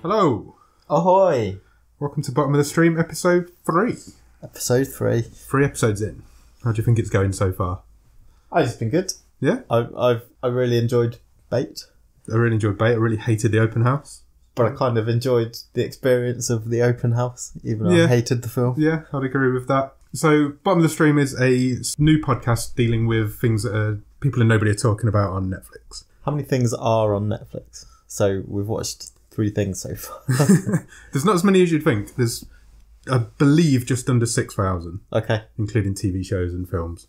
Hello. Ahoy! Welcome to Bottom of the Stream, episode 3. Episode 3. 3 episodes in. How do you think it's going so far? Oh, it's been good. Yeah? I really enjoyed Bait, I really enjoyed Bait. I really hated the open house. but I kind of enjoyed the experience of the open house, even though I hated the film. Yeah, I'd agree with that. So, Bottom of the Stream is a new podcast dealing with things that people and nobody are talking about on Netflix. How many things are on Netflix? So we've watched 3 things so far. There's not as many as you'd think. There's, I believe, just under 6,000. Okay. Including TV shows and films.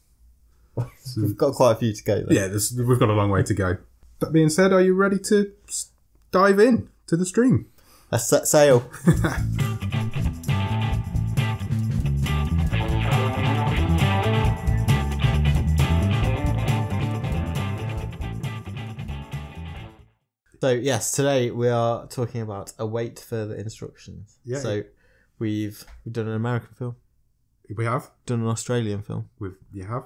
So we've got quite a few to go then. Yeah, we've got a long way to go. That being said, are you ready to dive in to the stream? Let's set sail. So yes, today we are talking about await further instructions. Yeah. So we've done an American film, We have. done an Australian film. You have.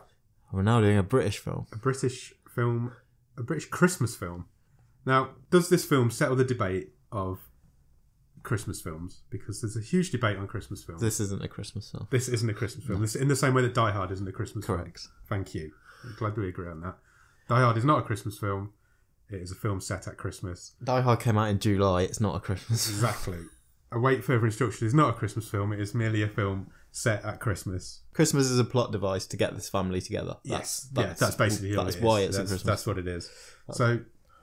We're now doing a British film. A British film, a British Christmas film. Now, does this film settle the debate of Christmas films? Because there's a huge debate on Christmas films. This isn't a Christmas film. This isn't a Christmas film. This, in the same way that Die Hard isn't a Christmas film. Correct. Thank you. I'm glad we agree on that. Die Hard is not a Christmas film. It is a film set at Christmas. Die Hard came out in July. It's not a Christmas film. Exactly. Await Further Instruction is not a Christmas film. It is merely a film set at Christmas. Christmas is a plot device to get this family together. That's basically what it is. That's why it's a Christmas. That's what it is. So,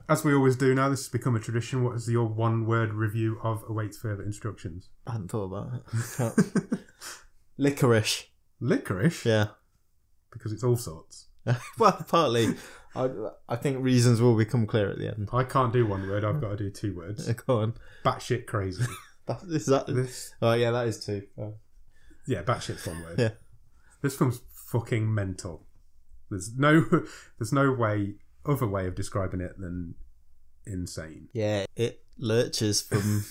as we always do now, this has become a tradition. What is your one-word review of Await Further Instructions? I hadn't thought about it. Licorice. Licorice? Yeah. Because it's all sorts. Well, partly. I think reasons will become clear at the end. I can't do one word. I've got to do 2 words. Go on. Batshit crazy. Is that? This, Oh yeah, that is 2. Oh. yeah, batshit's one word. Yeah. This film's fucking mental. There's no other way of describing it than insane. Yeah, it lurches from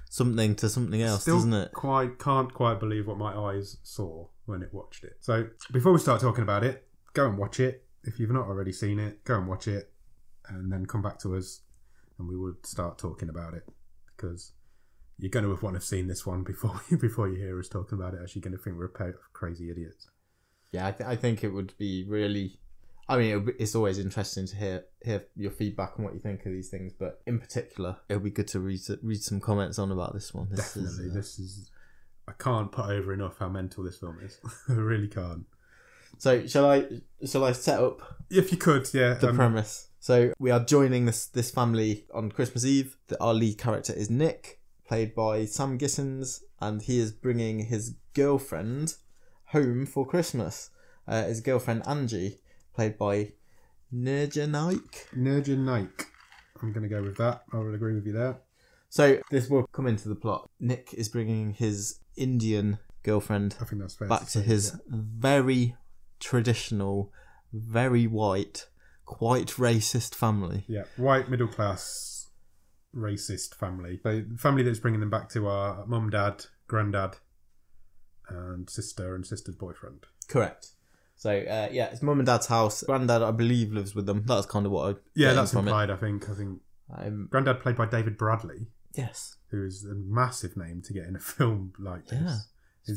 something to something else, Still doesn't it? Can't quite believe what my eyes saw when it watched it. So before we start talking about it, go and watch it. If you've not already seen it, go and watch it, and then come back to us, and we will start talking about it, because you're going to want to have seen this one before you hear us talking about it. Else you're going to think we're a pair of crazy idiots. Yeah, I think it would be really. I mean, it's always interesting to hear your feedback on what you think of these things, but in particular, it would be good to read some comments on about this one. Definitely, this is. I can't put over enough how mental this film is. I really can't. So shall I set up? If you could, yeah. The premise. So we are joining this family on Christmas Eve. Our lead character is Nick, played by Sam Gissons, and he is bringing his girlfriend home for Christmas. His girlfriend Angie, played by Nerja Naik. Nerja Naik. I'm going to go with that. I will agree with you there. So this will come into the plot. Nick is bringing his Indian girlfriend I think that's fair back to his very traditional, very white, quite racist family. Yeah, white, middle class, racist family. The family that's bringing them back to our mum, dad, granddad, and sister's boyfriend. Correct. So, it's mum and dad's house. Granddad, I believe, lives with them. That's kind of what I that's implied, I think. Granddad played by David Bradley. Yes. Who is a massive name to get in a film like this.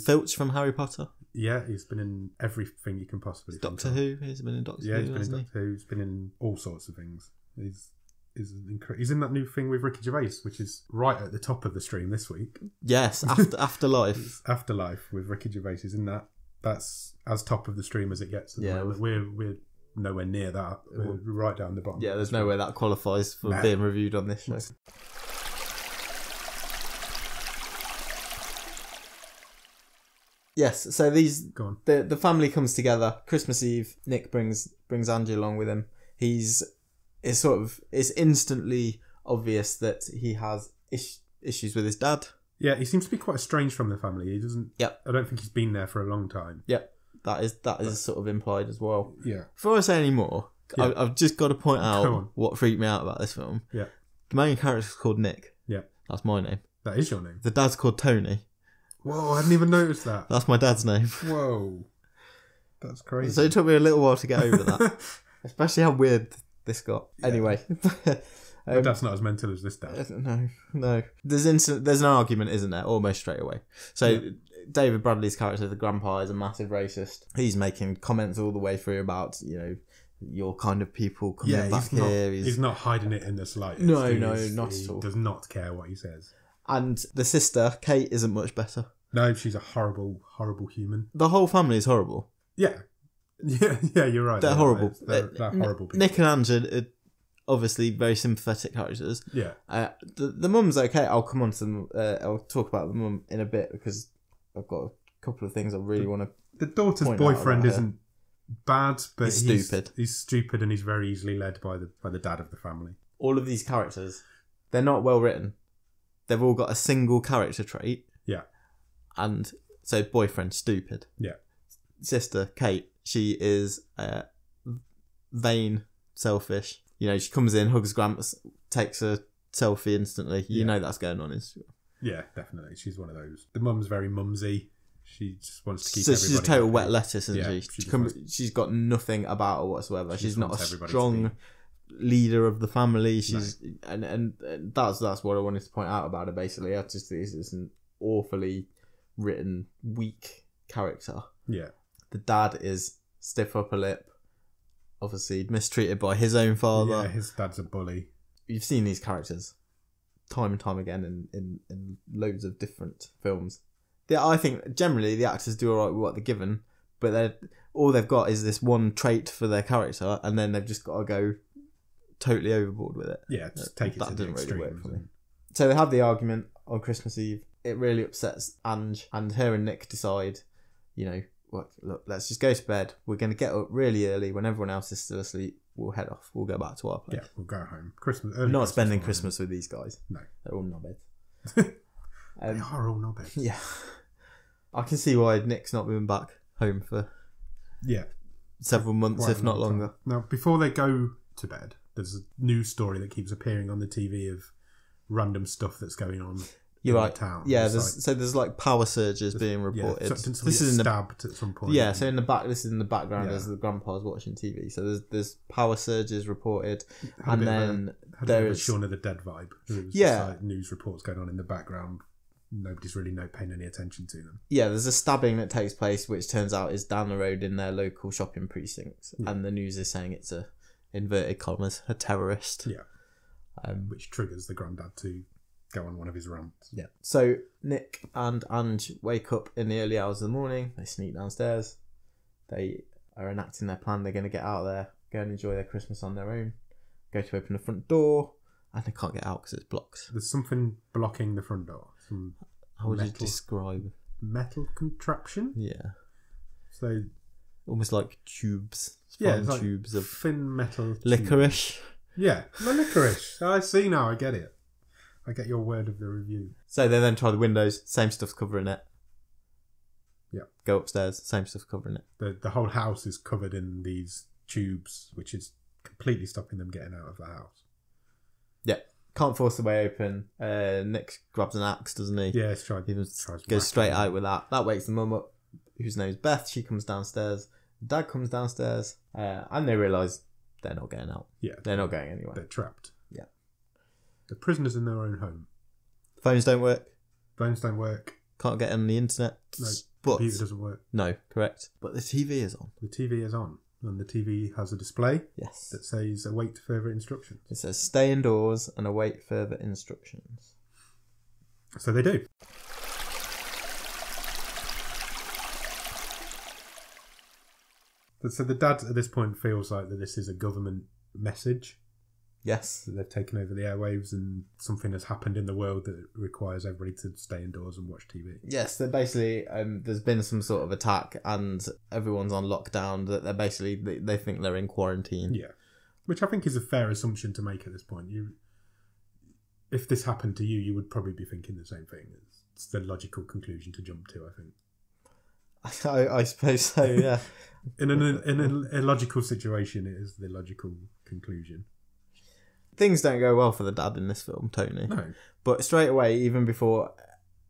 Filch from Harry Potter. Yeah, he's been in everything you can possibly think Doctor Who. He's been in Doctor Who. Yeah, he's been in Doctor Who. He's been in all sorts of things. He's in that new thing with Ricky Gervais, which is right at the top of the stream this week. Yes, Afterlife. Afterlife with Ricky Gervais is in that. That's as top of the stream as it gets. We're nowhere near that. We're right down the bottom. Yeah, there's nowhere that qualifies for being reviewed on this show. Yes, so the family comes together Christmas Eve. Nick brings Angie along with him. It's instantly obvious that he has issues with his dad. Yeah, he seems to be quite estranged from the family. He doesn't. Yep. I don't think he's been there for a long time. Yep. That is sort of implied as well. Yeah. Before I say any more, I've just got to point out what freaked me out about this film. Yeah. The main character is called Nick. Yeah. That's my name. That is your name. The dad's called Tony. Whoa, I hadn't even noticed that. That's my dad's name. Whoa. That's crazy. So it took me a little while to get over that. Especially how weird this got. Yeah. Anyway. My dad's not as mental as this dad. No. There's an argument, isn't there? Almost straight away. So Yeah. David Bradley's character, the grandpa, is a massive racist. He's making comments all the way through about, your kind of people coming back here. He's not hiding it in the slightest. No, not at all. He does not care what he says. And the sister, Kate, isn't much better. No, she's a horrible, horrible human. The whole family is horrible. Yeah. Yeah, you're right. They're horrible. They're horrible people. Nick and Ange are obviously very sympathetic characters. Yeah. The mum's okay. I'll come on to them. I'll talk about the mum in a bit because I've got a couple of things I really want to. The daughter's boyfriend isn't bad, but he's stupid. He's stupid, and he's very easily led by the dad of the family. All of these characters, they're not well written. They've all got a single character trait. Yeah. And so boyfriend, stupid. Yeah. Sister, Kate, she is vain, selfish. She comes in, hugs Gramps, takes a selfie instantly. You know that's going on Instagram. Yeah, definitely. She's one of those. The mum's very mumsy. She just wants to keep so everybody she's a total happy. wet lettuce, isn't she? She's got nothing about her whatsoever. She's not a strong leader of the family. She's and that's what I wanted to point out about her. Basically, I just think it's an awfully written, weak character. Yeah. The dad is stiff upper lip, obviously mistreated by his own father. Yeah, his dad's a bully. You've seen these characters time and time again in loads of different films. I think generally the actors do alright with what they're given, but all they've got is this one trait for their character, and then they've just got to go totally overboard with it. Yeah, just take it to the extremes. Really work for me. So they have the argument on Christmas Eve. It really upsets Ange, and her and Nick decide, look, let's just go to bed. We're going to get up really early when everyone else is still asleep. We'll head off. We'll go back to our place. Yeah, we'll go home. Early Not Christmas spending morning. Christmas with these guys. No. They're all knobheads. They are all knobheads. Yeah. I can see why Nick's not been back home for several months, Quite if not longer. Now, before they go to bed, there's a news story that keeps appearing on the TV of random stuff that's going on. You're right. Town. Yeah, there's power surges being reported. This is stabbed at some point. Yeah, so this is in the background as the grandpa's watching TV. So there's power surges reported, and then there's Shaun of the Dead vibe. Just like news reports going on in the background. Nobody's really paying any attention to them. Yeah, there's a stabbing that takes place, which turns out is down the road in their local shopping precinct, and the news is saying it's a inverted commas a terrorist. Yeah, which triggers the granddad to go on one of his rants. Yeah. So Nick and Ange wake up in the early hours of the morning. They sneak downstairs. They are enacting their plan. They're going to get out there, go and enjoy their Christmas on their own. Go to open the front door, and they can't get out because it's blocked. There's something blocking the front door. How would you describe? Metal contraption? Yeah. So almost like tubes. It's like tubes of thin metal licorice. Yeah, licorice. I see now. I get it. I get your word of the review. So they then try the windows. Same stuff's covering it. Yeah. Go upstairs. Same stuff's covering it. The whole house is covered in these tubes, which is completely stopping them getting out of the house. Yeah. Can't force the way open. Nick grabs an axe, doesn't he? Yeah, goes straight out with that. That wakes the mum up, whose name is Beth. She comes downstairs. Dad comes downstairs, and they realise they're not getting out. Yeah, they're not going anywhere. They're trapped. Yeah, they're prisoners in their own home. Phones don't work. Can't get on the internet. No, computer doesn't work. No, correct. But the TV is on. The TV is on. And the TV has a display that says await further instructions. It says stay indoors and await further instructions. So they do. So the dad at this point feels like that this is a government message. Yes. That they've taken over the airwaves and something has happened in the world that requires everybody to stay indoors and watch TV. Yes, they're basically, there's been some sort of attack and everyone's on lockdown, that they're basically, they think they're in quarantine. Yeah. Which I think is a fair assumption to make at this point. If this happened to you, you would probably be thinking the same thing. It's the logical conclusion to jump to, I think. I suppose so, yeah. in an illogical situation, it is the logical conclusion. Things don't go well for the dad in this film, Tony. No. But straight away, even before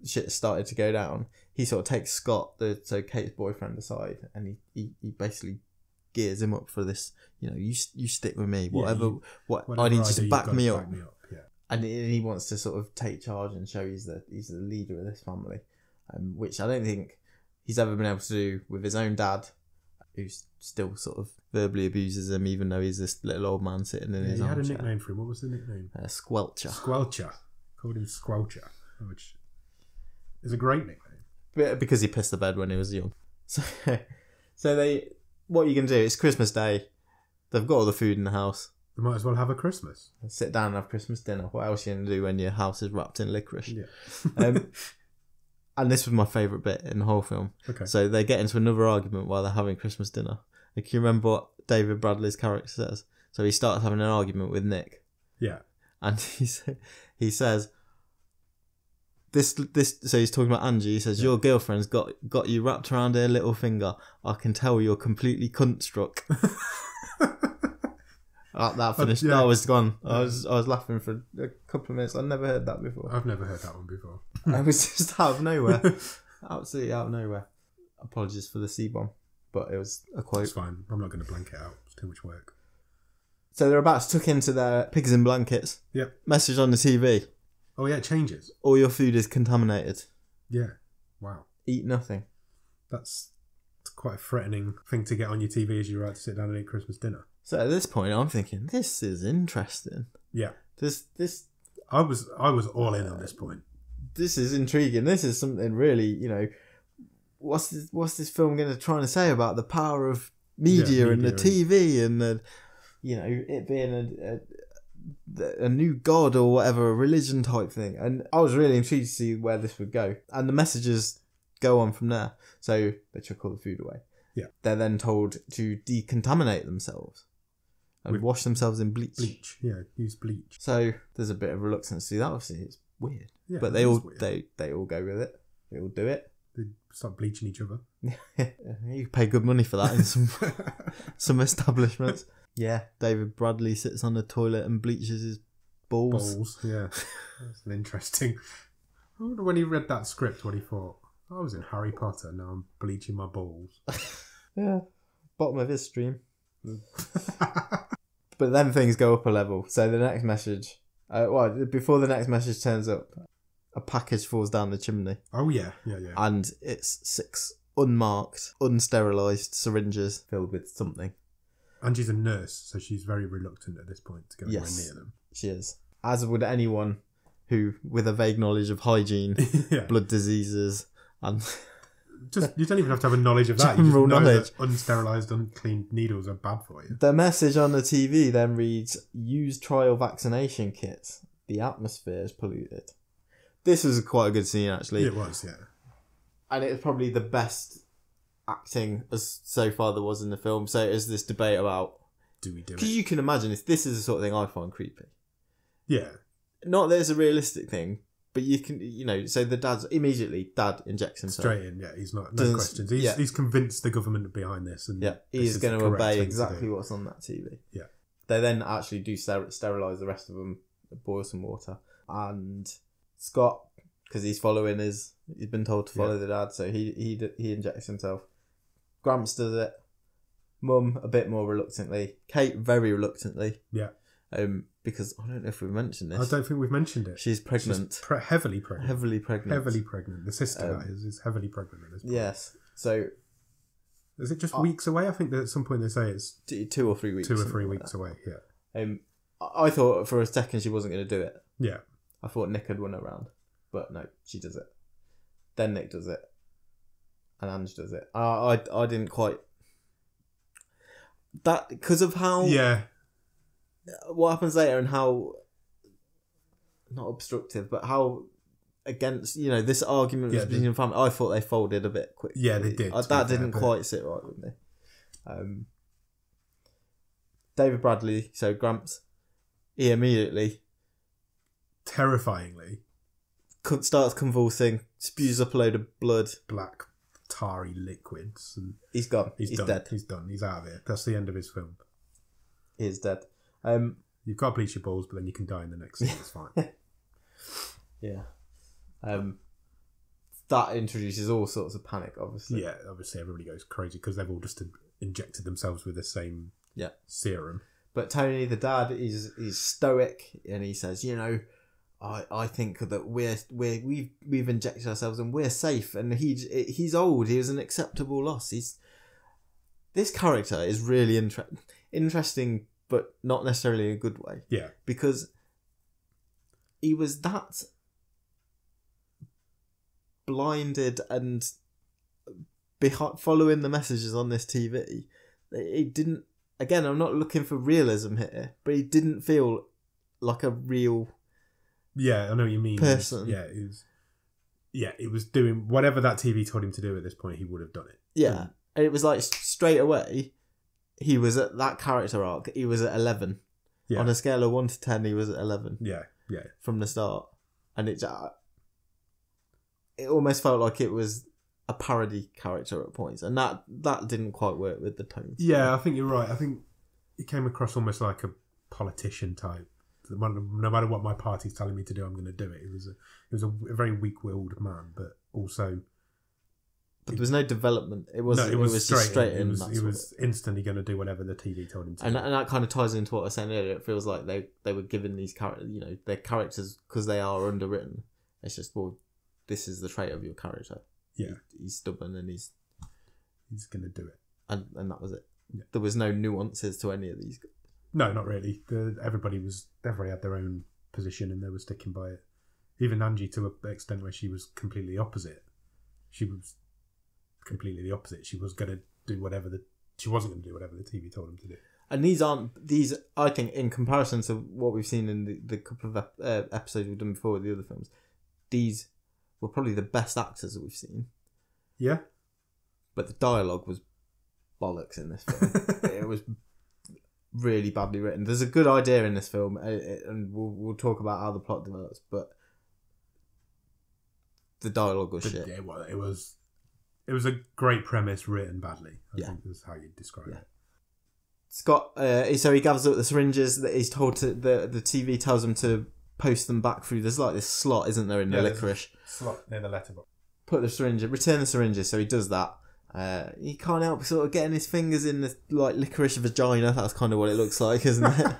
shit started to go down, he sort of takes Scott, so Kate's boyfriend, aside, and he basically gears him up for this. You stick with me. Whatever I need you to back me up. and he wants to sort of take charge and show he's the leader of this family, which I don't think he's ever been able to do with his own dad, who still sort of verbally abuses him, even though he's this little old man sitting in his armchair. He had a nickname for him. What was the nickname? Squelcher. Squelcher. Called him Squelcher, which is a great nickname. Because he pissed the bed when he was young. So what are you going to do? It's Christmas Day. They've got all the food in the house. They might as well have a Christmas. Sit down and have Christmas dinner. What else are you going to do when your house is wrapped in licorice? Yeah. And this was my favourite bit in the whole film. Okay. So they get into another argument while they're having Christmas dinner. Like, you remember what David Bradley's character says? So he starts having an argument with Nick. Yeah. And he says, this. So he's talking about Angie. He says, your girlfriend's got you wrapped around her little finger. I can tell you're completely cunt struck. That finished. Yeah. I was gone. I was laughing for a couple of minutes. I'd never heard that before. I've never heard that one before. It was just out of nowhere. Absolutely out of nowhere. Apologies for the C-bomb, but it was a quote. It's fine. I'm not going to blank it out. It's too much work. So they're about to tuck into their pigs in blankets. Yep. Message on the TV. Oh yeah, it changes. All your food is contaminated. Yeah. Wow. Eat nothing. That's quite a threatening thing to get on your TV as you're about to sit down and eat Christmas dinner. So at this point, I'm thinking, this is interesting. Yeah. This I was all in on this point. This is intriguing. This is something really, what's this film going to try and say about the power of media and the TV and the, it being a new god or whatever, a religion type thing. And I was really intrigued to see where this would go. And the messages go on from there. So they chuck all the food away. Yeah. They're then told to decontaminate themselves and wash themselves in bleach. Bleach, yeah, use bleach. So there's a bit of reluctance to do that. Obviously, it's weird. Yeah, but they all go with it. They all do it. They start bleaching each other. You pay good money for that in some establishments. Yeah, David Bradley sits on the toilet and bleaches his balls. Yeah. That's an interesting... I wonder when he read that script what he thought. I was in Harry Potter, now I'm bleaching my balls. Yeah, bottom of his stream. But then things go up a level. So the next message... before the next message turns up, a package falls down the chimney. Oh, yeah. And it's 6 unmarked, unsterilised syringes filled with something. Angie's a nurse, so she's very reluctant at this point to go anywhere near them. She is. As would anyone who, with a vague knowledge of hygiene, blood diseases, and... You don't even have to have a knowledge of that. You just know that unsterilised, unclean needles are bad for you. The message on the TV then reads, use trial vaccination kits. The atmosphere is polluted. This was quite a good scene, actually. It was, yeah. And it's probably the best acting as so far there was in the film. So it's this debate about... Do we do it? Because you can imagine, this is the sort of thing I find creepy. Yeah. Not that it's a realistic thing, but you can, so the dad injects himself. Straight in, yeah. He's not, no questions. He's convinced the government behind this. And he's going to obey exactly what's on that TV. Yeah. They then actually do sterilise the rest of them, boil some water. And Scott, because he's been told to follow the dad, so he injects himself. Gramps does it. Mum, a bit more reluctantly. Kate, very reluctantly. Yeah. Because I don't know if we mentioned this. I don't think we've mentioned it. She's pregnant. She's heavily pregnant. Heavily pregnant. The sister is heavily pregnant at this point. Yes. So... Is it just weeks away? I think that at some point they say it's 2 or 3 weeks. 2 or 3 weeks away, yeah. I thought for a second she wasn't going to do it. Yeah. I thought Nick had won her round. But no, she does it. Then Nick does it. And Ange does it. I didn't quite... That, because of how... Yeah. What happens later and how... Not obstructive, but how... Against, this argument between the family, I thought they folded a bit quickly. Yeah, they did. That didn't quite sit right with me. David Bradley, so Gramps, he immediately... Terrifyingly... starts convulsing, spews up a load of blood. Black, tarry liquids. And he's gone. He's done. dead. He's done. He's out of here. That's the end of his film. He's dead. You've got to bleach your balls, but then you can die in the next scene. It's fine. Yeah. That introduces all sorts of panic, obviously. Yeah, obviously everybody goes crazy because they've all just injected themselves with the same serum. But Tony, the dad, he's stoic and he says, I think that we've injected ourselves and we're safe, and he's old. He was an acceptable loss. This character is really interesting, but not necessarily in a good way. Yeah, because he was that blinded and following the messages on this TV. It didn't. Again, I'm not looking for realism here, but he didn't feel like a real. Yeah, I know what you mean. Person. It was doing whatever that TV told him to do at this point. He would have done it. Yeah, and it was like straight away. He was at that character arc. He was at 11. Yeah. On a scale of 1 to 10, he was at 11. Yeah. From the start, and it almost felt like it was a parody character at points, and that didn't quite work with the tone. Yeah, I think you're right. I think he came across almost like a politician type. No matter what my party's telling me to do, I'm going to do it. It was a very weak-willed man, but also. But there was no development. It was straight in. He was instantly going to do whatever the TV told him to. And that kind of ties into what I was saying earlier. It feels like they were given these characters, their characters, because they are underwritten. It's just, well, this is the trait of your character. Yeah, he's stubborn and he's going to do it. And that was it. Yeah. There was no nuances to any of these. No, not really. Everybody had their own position and they were sticking by it. Even Angie, to an extent where she was completely opposite. She was completely the opposite. She was going to do she wasn't going to do whatever the TV told him to do. And these I think, in comparison to what we've seen in the couple of episodes we've done before with the other films, these were probably the best actors that we've seen. Yeah. But the dialogue was bollocks in this film. It was really badly written. There's a good idea in this film, and we'll talk about how the plot develops, but the dialogue was shit. Yeah, well, it was a great premise written badly. I think is how you'd describe it. Scott, so he gathers up the syringes that he's told to. The TV tells him to post them back through. There's like this slot, isn't there, in the licorice? Slot near the letterbox. Put the syringe, return the syringes. So he does that. He can't help sort of getting his fingers in the licorice vagina. That's kind of what it looks like, isn't it?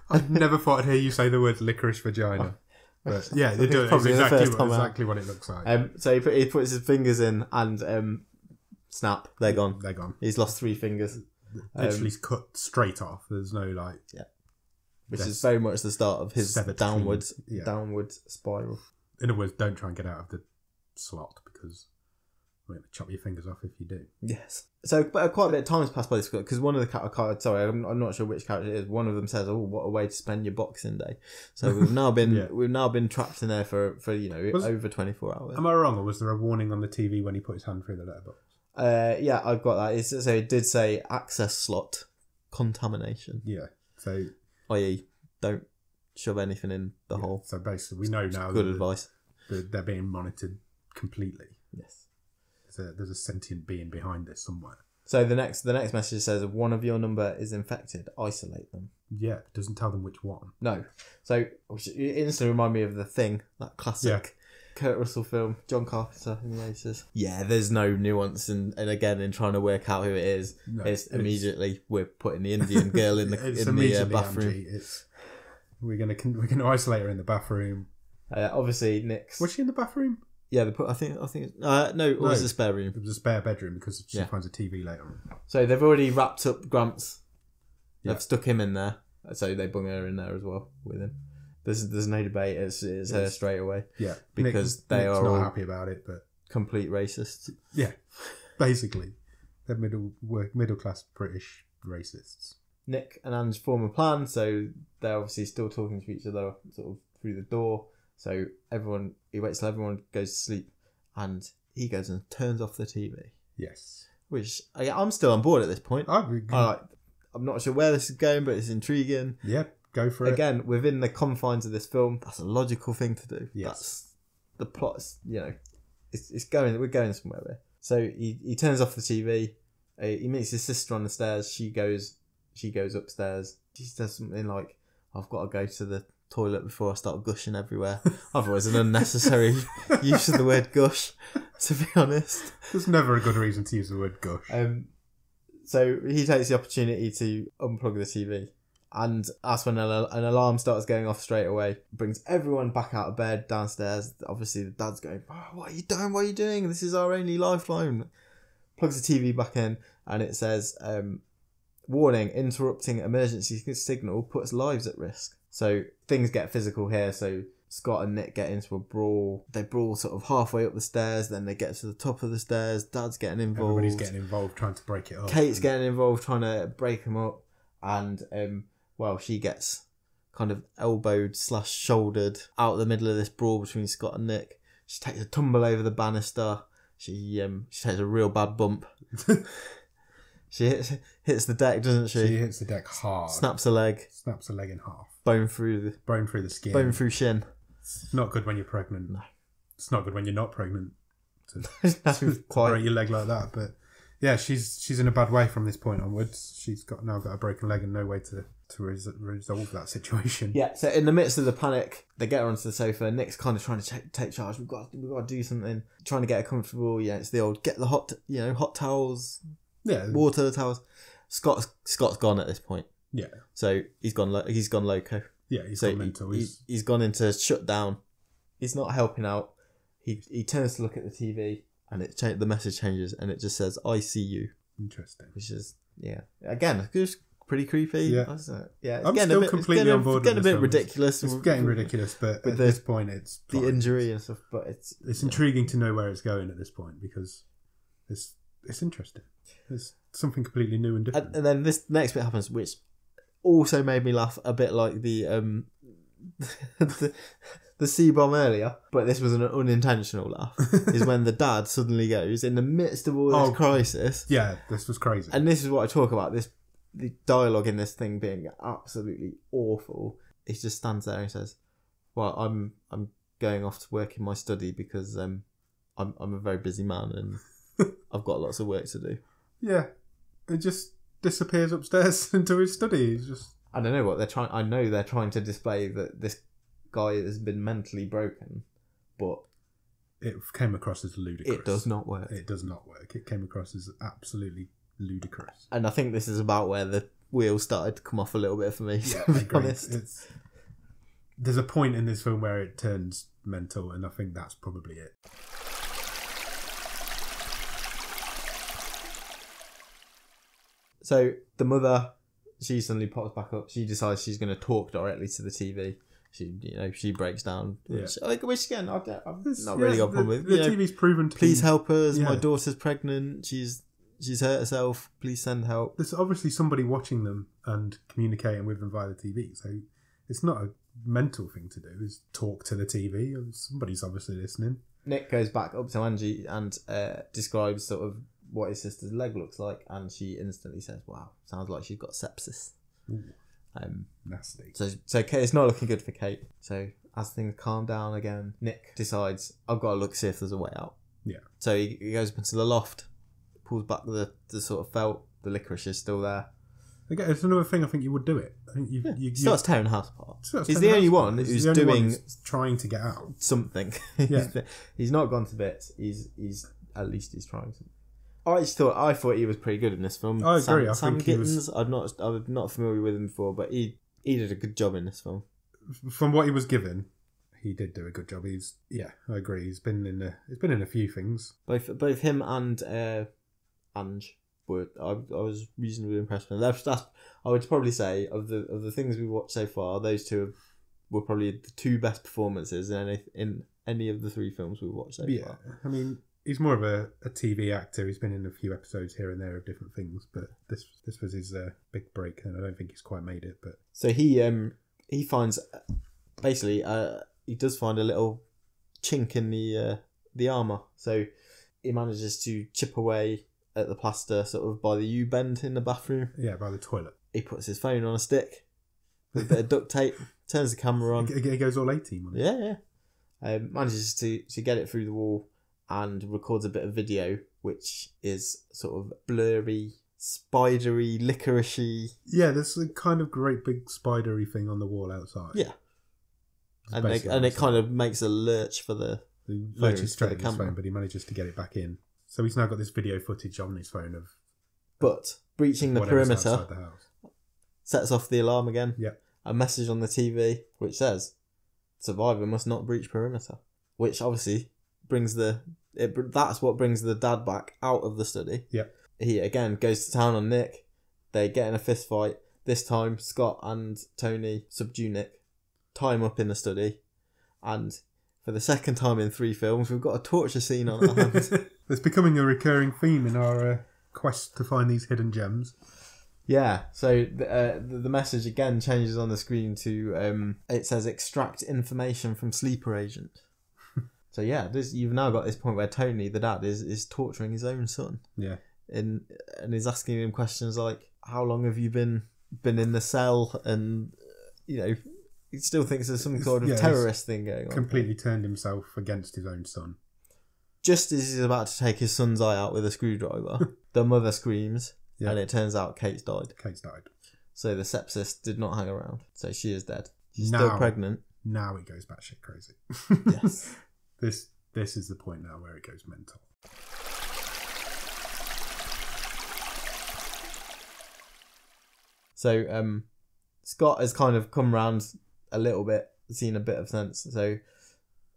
I've never thought I'd hear you say the word licorice vagina. But yeah, it does. It's exactly what it looks like. So he puts his fingers in and snap, they're gone. They're gone. He's lost 3 fingers. Literally cut straight off. There's no which is very much the start of his downward spiral. In other words, don't try and get out of the slot because we're going to chop your fingers off if you do. Yes. So quite a bit of time has passed by this because one of the characters, sorry, I'm not sure which character it is. One of them says, "Oh, what a way to spend your Boxing Day." So we've now been trapped in there for over 24 hours. Am I wrong, or was there a warning on the TV when he put his hand through the letterbox? Yeah, I've got that. So it did say access slot contamination. Yeah. So, i.e., don't shove anything in the hole. So basically, we know now. Good advice. They're being monitored completely. Yes. There's a sentient being behind this somewhere. So the next message says, if one of your number is infected, isolate them. Yeah, it doesn't tell them which one. No. So it instantly remind me of The Thing, that classic Kurt Russell film, John Carpenter in the 80s. Yeah, there's no nuance and again in trying to work out who it is. No, it's immediately we're putting the Indian girl in the bathroom. We're gonna isolate her in the bathroom. Obviously, Nick's. Was she in the bathroom? Yeah, I think. No, it was a spare room. It was a spare bedroom because she finds a TV later on. So they've already wrapped up Gramps. They've stuck him in there, so they bung her in there as well with him. There's no debate. It's her straight away. Yeah, because Nick's are not happy about it, but complete racists. Yeah, basically, they're middle class British racists. Nick and Ange form a plan, so they're obviously still talking to each other sort of through the door. So he waits till everyone goes to sleep, and he goes and turns off the TV. Yes, which I'm still on board at this point. I'm not sure where this is going, but it's intriguing. Yeah, go for it. Again, within the confines of this film, that's a logical thing to do. Yes. That's the plot. It's going. We're going somewhere there. So he turns off the TV. He meets his sister on the stairs. She goes upstairs. She says something like, "I've got to go to the toilet before I start gushing everywhere." Otherwise, an unnecessary use of the word gush, to be honest. There's never a good reason to use the word gush. So he takes the opportunity to unplug the TV And that's when an alarm starts going off straight away. Brings everyone back out of bed downstairs. Obviously, the dad's going, oh, what are you doing? What are you doing? This is our only lifeline. Plugs the TV back in, and it says, warning, interrupting emergency signal puts lives at risk. So things get physical here. So Scott and Nick get into a brawl. They brawl sort of halfway up the stairs, then they get to the top of the stairs. Dad's getting involved. Everybody's getting involved trying to break it up. Kate's getting involved trying to break them up. And, she gets kind of elbowed / shouldered out of the middle of this brawl between Scott and Nick. She takes a tumble over the banister. She takes a real bad bump. She hits the deck, doesn't she? She hits the deck hard. Snaps a leg. Snaps a leg in half. Bone through the skin. Bone through shin. It's not good when you're pregnant. No. It's not good when you're not pregnant to Quite. break your leg like that. But yeah, she's in a bad way from this point onwards. She's now got a broken leg and no way to resolve that situation. Yeah, so in the midst of the panic, they get her onto the sofa. Nick's kind of trying to take charge. We've got to do something. Trying to get her comfortable. Yeah, it's the old get the hot towels. Yeah, water towels. Scott's gone at this point. Yeah. So he's gone loco. Yeah, he's gone mental. He's gone into shutdown. He's not helping out. He turns to look at the TV and the message changes and it just says "I see you." Interesting. Which is again just pretty creepy. Yeah. Yeah. I'm still completely on board. It's getting a bit ridiculous. It's getting ridiculous, but at this point, it's the injury and stuff. But it's intriguing to know where it's going at this point because it's interesting. It's something completely new and different. And then this next bit happens, which also made me laugh a bit like the the C-bomb earlier, but this was an unintentional laugh, is when the dad suddenly goes, in the midst of all this crisis... Yeah, this was crazy. And this is what I talk about, the dialogue in this thing being absolutely awful. He just stands there and says, well, I'm going off to work in my study because I'm a very busy man and I've got lots of work to do. Yeah, it just disappears upstairs into his study. He's just... I don't know what they're trying... I know they're trying to display that this guy has been mentally broken, but it came across as ludicrous. It does not work. It does not work. It came across as absolutely ludicrous. And I think this is about where the wheels started to come off a little bit for me, to be honest. There's a point in this film where it turns mental, and I think that's probably it. So the mother, she suddenly pops back up. She decides she's going to talk directly to the TV. She breaks down. Which again, I've not really got a problem with. The TV's proven to please help us. My daughter's pregnant. She's hurt herself. Please send help. There's obviously somebody watching them and communicating with them via the TV. So it's not a mental thing to do. Is talk to the TV. Somebody's obviously listening. Nick goes back up to Angie and describes sort of what his sister's leg looks like, and she instantly says, "Wow, sounds like she's got sepsis." Ooh. Nasty. So Kate, it's not looking good for Kate. So as things calm down again, Nick decides, I've got to look see if there's a way out. Yeah. So he goes up into the loft, pulls back the sort of felt. The licorice is still there. Again, it's another thing. I think you would do it. I think you starts tearing the house apart. He's the only one who's doing trying to get out something. Yeah. He's not gone to bits. He's at least he's trying to. I thought he was pretty good in this film. I agree. Sam Gittins, I'm not familiar with him before, but he did a good job in this film. From what he was given, he did do a good job. I agree. He's been in a few things. Both him and Ange were. I was reasonably impressed with them. That's I would probably say of the things we watched so far, those two were probably the two best performances in any of the three films we've watched so far. Yeah, I mean. He's more of a TV actor. He's been in a few episodes here and there of different things, but this was his big break, and I don't think he's quite made it. But so he finds basically he does find a little chink in the armour, so he manages to chip away at the plaster sort of by the U-bend in the bathroom. Yeah, by the toilet. He puts his phone on a stick with a bit of duct tape, turns the camera on. He goes all 18 on it. Yeah. Manages to get it through the wall. And records a bit of video, which is sort of blurry, spidery, licoricey. Yeah, there's a kind of great big spidery thing on the wall outside. Yeah, and it kind of makes a lurch for the lurches straight at his phone, but he manages to get it back in. So he's now got this video footage on his phone of. But breaching the perimeter. The house. sets off the alarm again. Yeah. A message on the TV which says, "Survivor must not breach perimeter," which obviously that's what brings the dad back out of the study. Yeah. He again goes to town on Nick. They get in a fist fight. This time, Scott and Tony subdue Nick, tie him up in the study, and for the second time in 3 films, we've got a torture scene on our hands. It's becoming a recurring theme in our quest to find these hidden gems. Yeah, so the message again changes on the screen to it says extract information from sleeper agent. So yeah, you've now got this point where Tony, the dad, is torturing his own son. Yeah. And is asking him questions like, how long have you been in the cell? And he still thinks there's some sort of terrorist thing going on. Completely turned himself against his own son. Just as he's about to take his son's eye out with a screwdriver, the mother screams, and it turns out Kate's died. So the sepsis did not hang around. So she is dead. She's still pregnant. Now it goes batshit crazy. Yes. This is the point now where it goes mental. So Scott has kind of come round a little bit, seen a bit of sense. So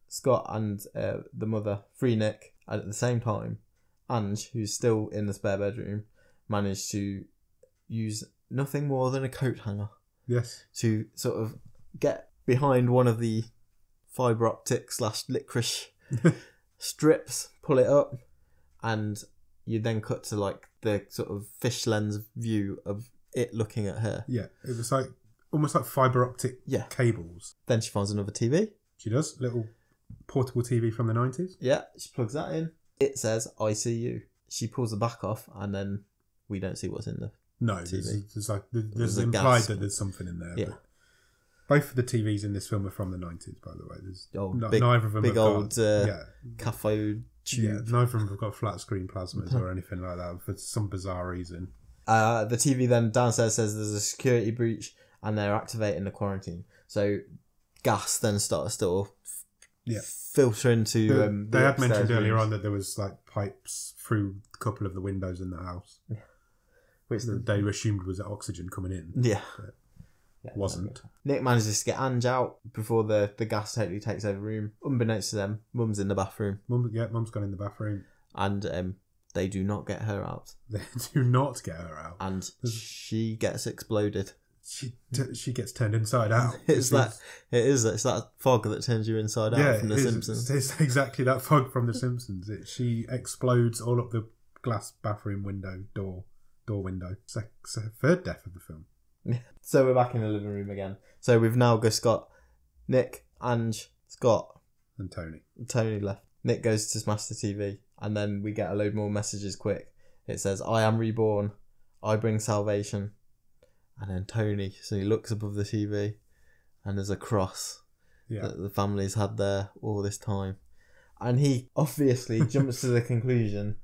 Scott and the mother free Nick, and at the same time, Ange, who's still in the spare bedroom, managed to use nothing more than a coat hanger. Yes. To sort of get behind one of the fibre optic / licorice strips, pull it up, and you then cut to like the sort of fish lens view of it looking at her. Yeah, it was like almost like fibre optic cables. Then she finds another TV. She does. Little portable TV from the 90s. Yeah, she plugs that in. It says, "I see you." She pulls the back off, and then we don't see what's in the TV. There's implied that there's something in there. Yeah. But both of the TVs in this film are from the 90s, by the way. Neither of them big have old got, cathode tube. Yeah, neither of them have got flat screen plasmas or anything like that for some bizarre reason. The TV then downstairs says there's a security breach and they're activating the quarantine. So gas then starts to filter into. They had mentioned earlier on that there was like pipes through a couple of the windows in the house, which they assumed was oxygen coming in. Yeah, it wasn't. Nick manages to get Ange out before the gas totally takes over the room. Unbeknownst to them, Mum's in the bathroom. Mum's gone in the bathroom, and they do not get her out. They do not get her out, and she gets exploded. She gets turned inside out. It's that fog that turns you inside out from The Simpsons. It's exactly that fog from The Simpsons. She explodes all up the glass bathroom door window. It's a third death of the film. So we're back in the living room again. So we've now got Nick, Ange, Scott, and Tony. Tony left. Nick goes to smash the TV, and then we get a load more messages quick. It says, "I am reborn. I bring salvation." And then Tony, so he looks above the TV, and there's a cross that the family's had there all this time. And he obviously jumps to the conclusion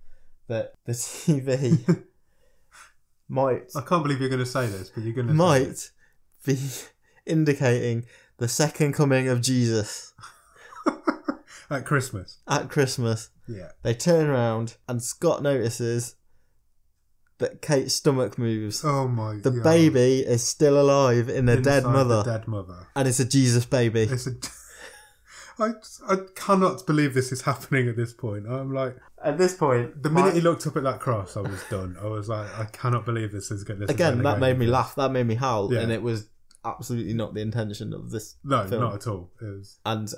that the TV might... I can't believe you're going to say this, but you're going to might be indicating the second coming of Jesus. At Christmas. Yeah. They turn around, and Scott notices that Kate's stomach moves. Oh my god. The baby is still alive in the dead mother. And it's a Jesus baby. I cannot believe this is happening at this point. I'm like... At this point... The minute he looked up at that cross, I was done. I was like, I cannot believe this is going to... Again, that made me laugh. That made me howl. Yeah. And it was absolutely not the intention of this film. Not at all. It was... And...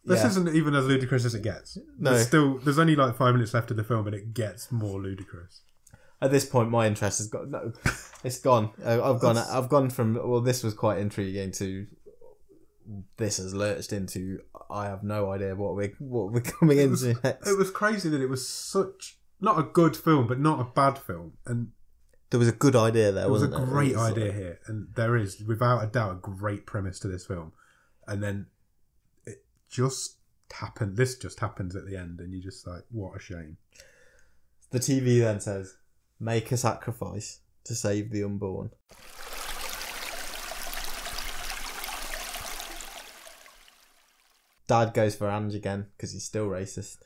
This isn't even as ludicrous as it gets. No. There's only like 5 minutes left of the film, and it gets more ludicrous. At this point, my interest has gone. No, it's gone. I've gone from, well, this was quite intriguing to this has lurched into I have no idea what we're coming into next. It was crazy that it was such not a good film, but not a bad film, and there was a good idea there. Wasn't there? Was a great idea here, and there is without a doubt a great premise to this film, and then. This just happens at the end, and you're just like, what a shame. The TV then says, "Make a sacrifice to save the unborn." Dad goes for Ange again because he's still racist.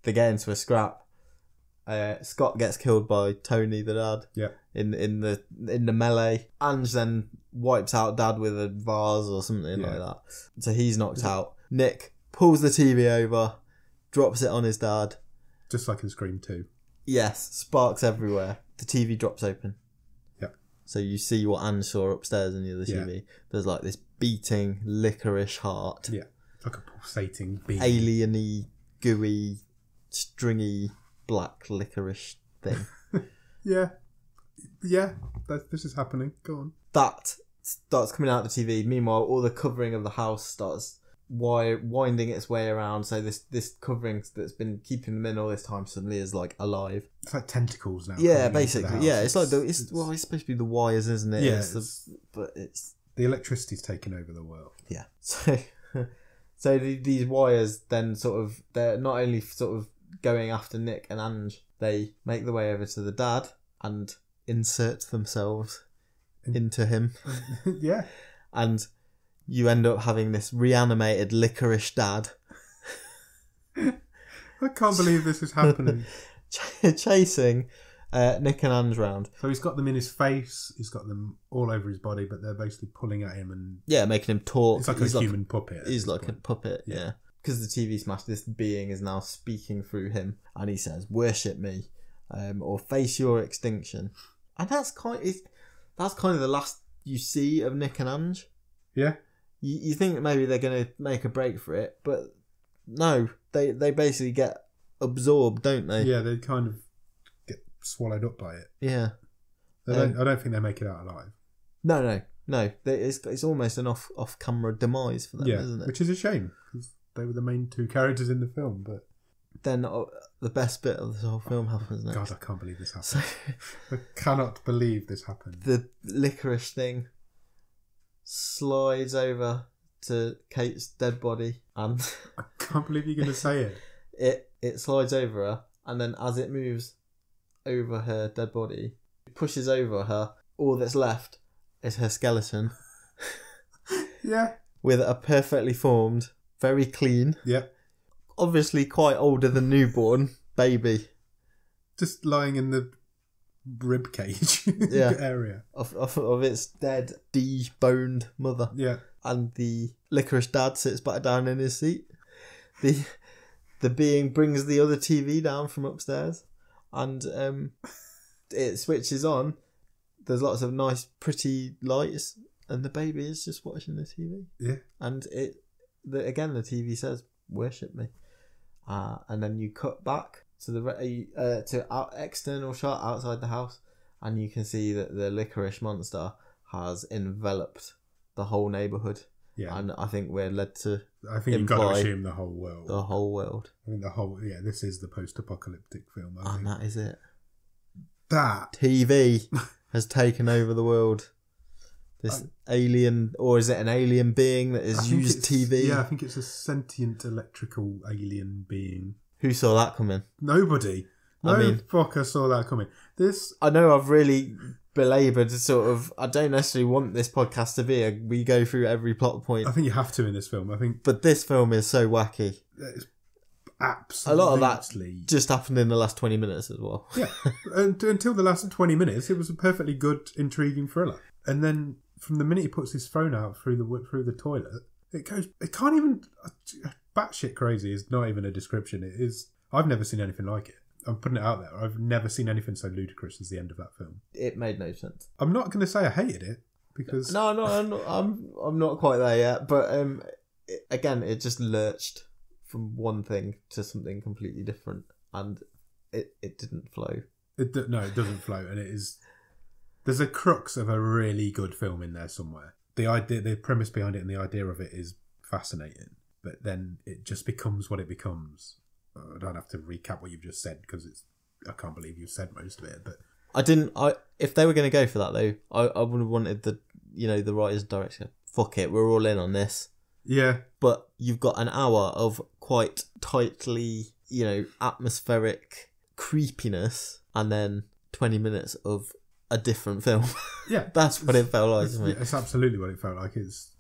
They get into a scrap. Scott gets killed by Tony, the dad. Yeah. in the melee. Ange then wipes out Dad with a vase or something like that. So he's knocked out. Nick pulls the TV over, drops it on his dad. Just like in Scream 2. Yes, sparks everywhere. The TV drops open. Yep. So you see what Ange saw upstairs in the other TV. There's like this beating licorice heart. Yeah. Like a pulsating beam. Alien-y, gooey, stringy, black licorice thing. Yeah. This is happening. Go on. That starts coming out the TV. Meanwhile, all the covering of the house starts winding its way around. So this covering that's been keeping them in all this time suddenly is like alive. It's like tentacles now. Yeah, basically. Yeah, it's like it's supposed to be the wires, isn't it? Yeah, but it's the electricity's taken over the world. Yeah. So these wires then they're not only sort of going after Nick and Ange, they make their way over to the dad and insert themselves into him. Yeah. And you end up having this reanimated licorice dad. I can't believe this is happening. Chasing Nick and Ange round. So he's got them in his face, he's got them all over his body, but they're basically pulling at him and... Yeah, making him talk. It's like a human puppet. He's like a puppet, yeah. Because the TV smashed, this being is now speaking through him, and he says, "Worship me, or face your extinction." And that's kind of the last you see of Nick and Ange. Yeah. You think maybe they're going to make a break for it, but no, they basically get absorbed, don't they? Yeah, they kind of get swallowed up by it. Yeah. I don't think they make it out alive. No. It's almost an off-camera demise for them, isn't it? Which is a shame, because they were the main two characters in the film, but... Then the best bit of the whole film happens next. God, I can't believe this happened. I cannot believe this happened. The licorice thing slides over to Kate's dead body, and I can't believe you're going to say it. It slides over her, and then as it moves over her dead body, it pushes over her. All that's left is her skeleton. Yeah. With a perfectly formed, very clean, obviously quite older than newborn baby, just lying in the rib cage area of its dead, deboned mother. Yeah. And the licorice dad sits back down in his seat. The being brings the other TV down from upstairs, and it switches on. There's lots of nice, pretty lights, and the baby is just watching the TV. Yeah. And the TV says, "Worship me," and then you cut back to the external shot outside the house, and you can see that the licorice monster has enveloped the whole neighbourhood. Yeah. And I think we're led to you've got to assume the whole world. The whole world. I mean, this is the post-apocalyptic film. And that is it. That TV has taken over the world. This alien, or is it an alien being that has used TV? Yeah, I think it's a sentient electrical alien being. Who saw that coming? Nobody. No fucker saw that coming. I know I've really belaboured I don't necessarily want this podcast to be we go through every plot point. I think you have to in this film. But this film is so wacky. It's absolutely. A lot of that just happened in the last 20 minutes as well. Yeah. Until the last 20 minutes, it was a perfectly good, intriguing thriller. And then from the minute he puts his phone out through the toilet, it can't even... Batshit crazy is not even a description. It is... I've never seen anything like it. I'm putting it out there. I've never seen anything so ludicrous as the end of that film. It made no sense. I'm not going to say I hated it, because... No, I'm not quite there yet. But it just lurched from one thing to something completely different, and it didn't flow. It doesn't flow, and it is... There's a crux of a really good film in there somewhere. The premise behind it and the idea of it is fascinating, but then it just becomes what it becomes. I don't have to recap what you've just said, because I can't believe you've said most of it. But if they were going to go for that though, I would have wanted the writer's director. Fuck it, we're all in on this. Yeah. But you've got an hour of quite tightly, atmospheric creepiness, and then 20 minutes of a different film. Yeah. That's what it felt like to me. It's absolutely what it felt like. It's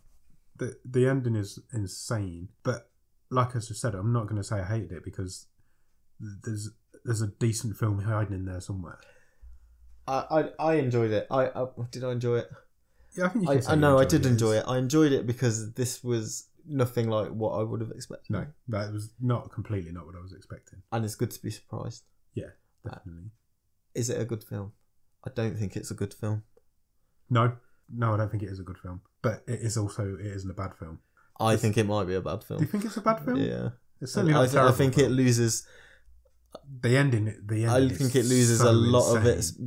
the ending is insane, but like I just said, I'm not going to say I hated it, because there's a decent film hiding in there somewhere. I enjoyed it. Did I enjoy it? Yeah, I think you can say I know you I enjoyed did enjoy it. I enjoyed it because this was nothing like what I would have expected. No, that was not completely not what I was expecting. And it's good to be surprised. Yeah, definitely. Is it a good film? I don't think it's a good film. No, I don't think it is a good film. But it isn't a bad film. I think it might be a bad film. Do you think it's a bad film? Yeah. It's certainly not terrible. I think it loses... The ending I think it loses so a lot insane. of its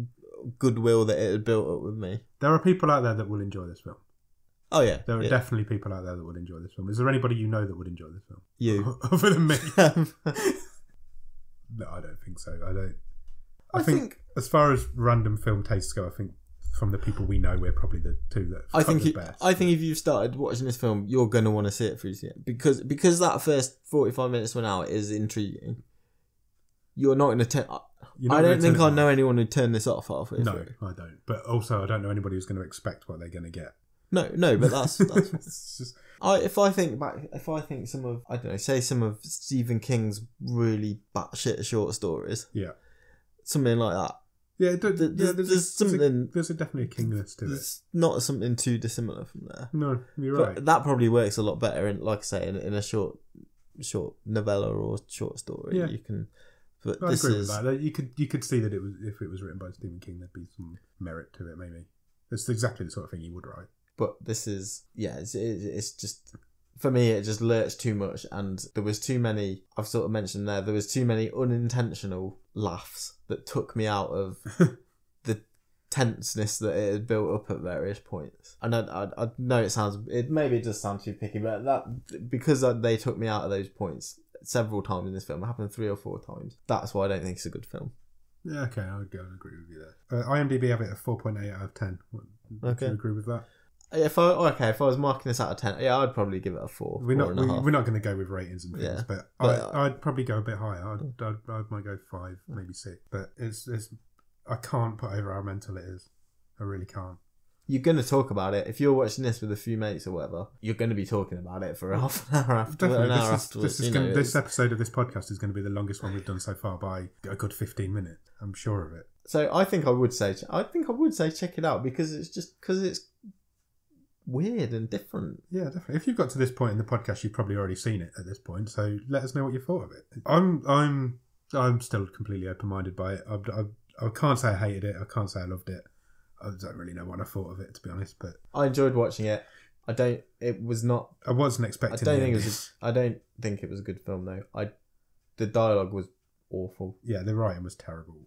goodwill that it had built up with me. There are people out there that will enjoy this film. Oh, yeah. There are definitely people out there that would enjoy this film. Is there anybody you know that would enjoy this film? You. Other than me? No, I don't think so. I think as far as random film tastes go, I think from the people we know, we're probably the two that the best. I think if you've started watching this film, you're going to want to see it through to the end. Because that first 45 minutes to an hour is intriguing. You're not going to I don't think I know anyone who turned this off halfway through. No, I don't. But also, I don't know anybody who's going to expect what they're going to get. No, but that's It's just, if I think some of, I don't know, say some of Stephen King's really batshit short stories. Yeah. Something like that. Yeah, there's definitely a Kingness to it. It's not something too dissimilar from there. No, you're right. But that probably works a lot better in, like I say, in a short novella or short story. Yeah. You can. But I this agree is with that. You could see that if it was written by Stephen King, there'd be some merit to it. Maybe it's exactly the sort of thing he would write. But this is it's just, for me, it just lurched too much, and there was too many. I've sort of mentioned there was too many unintentional laughs that took me out of the tenseness that it had built up at various points. And I know it does sound too picky, but that because they took me out of those points several times in this film. It happened 3 or 4 times. That's why I don't think it's a good film. Yeah, okay, I would go and agree with you there. IMDb have it at 4.8 out of 10. Okay. Do you agree with that? If I was marking this out of 10, yeah, I'd probably give it a 4. We're not going to go with ratings and things, Yeah. but I'd probably go a bit higher. I might go 5, maybe 6. But it's I can't put over how mental it is. I really can't. You're going to talk about it. If you're watching this with a few mates or whatever, you're going to be talking about it for half an hour afterwards. This episode of this podcast is going to be the longest one we've done so far by a good 15 minutes. I'm sure of it. So I think I would say check it out because it's weird and different. Yeah, definitely. If you've got to this point in the podcast, you've probably already seen it at this point. So let us know what you thought of it. I'm still completely open-minded by it. I can't say I hated it. I can't say I loved it. I don't really know what I thought of it, to be honest. But I enjoyed watching it. I wasn't expecting. I don't think it was a good film though. The dialogue was awful. Yeah, the writing was terrible.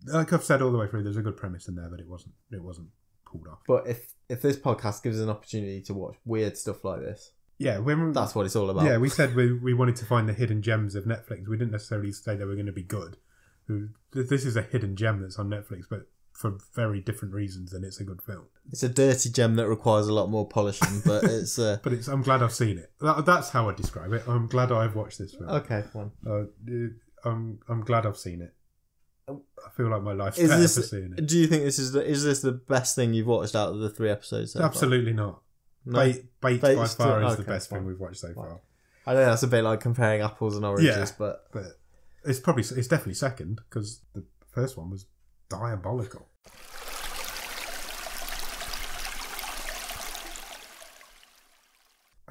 Like I've said all the way through, there's a good premise in there, but it wasn't pulled off. But if this podcast gives us an opportunity to watch weird stuff like this, yeah, that's what it's all about. Yeah, we said we wanted to find the hidden gems of Netflix. We didn't necessarily say they were going to be good. This is a hidden gem that's on Netflix, but for very different reasons, and it's a good film. It's a dirty gem that requires a lot more polishing, but it's. I'm glad I've seen it. That's how I describe it. I'm glad I've watched this film. Okay, fine. I'm glad I've seen it. I feel like my life's better for seeing it. Do you think is this the best thing you've watched out of the 3 episodes? Absolutely not. No? Bait by far is the best thing we've watched so far. I know that's a bit like comparing apples and oranges, but it's definitely second because the first one was diabolical.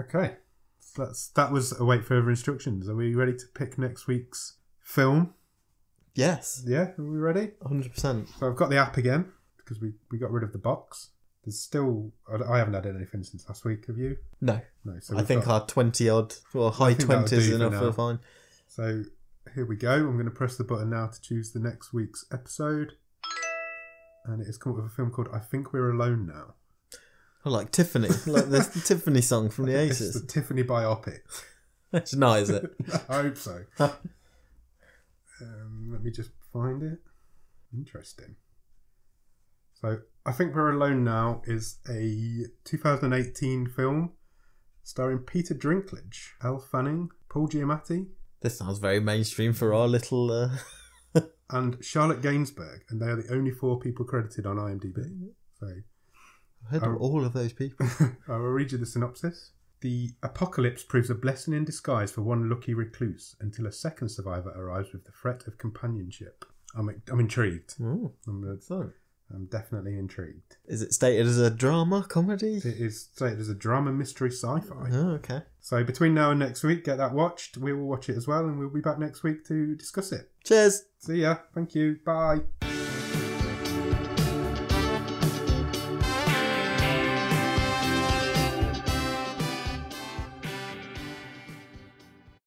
Okay, so that was await further instructions. Are we ready to pick next week's film? Yes. Yeah, are we ready? 100%. So I've got the app again because we got rid of the box. There's still... I haven't had anything since last week, have you? No. So I think our 20-odd or high 20s is enough for fine. So here we go. I'm going to press the button now to choose the next week's episode. And it has come up with a film called I Think We're Alone Now. I like Tiffany. Like the Tiffany song from the 80s. It's the Tiffany biopic. It's not, is it? I hope so. Let me just find it. Interesting. So, I Think We're Alone Now is a 2018 film starring Peter Dinklage, Elle Fanning, Paul Giamatti. This sounds very mainstream for our little... and Charlotte Gainsbourg, and they are the only 4 people credited on IMDb. So, I've heard of all of those people. I will read you the synopsis. The apocalypse proves a blessing in disguise for one lucky recluse until a second survivor arrives with the threat of companionship. I'm intrigued. Ooh, I'm excellent. definitely intrigued. Is it stated as a drama, comedy? It is stated as a drama, mystery, sci-fi. Oh, okay. So between now and next week, get that watched. We will watch it as well, and we'll be back next week to discuss it. Cheers. See ya. Thank you. Bye.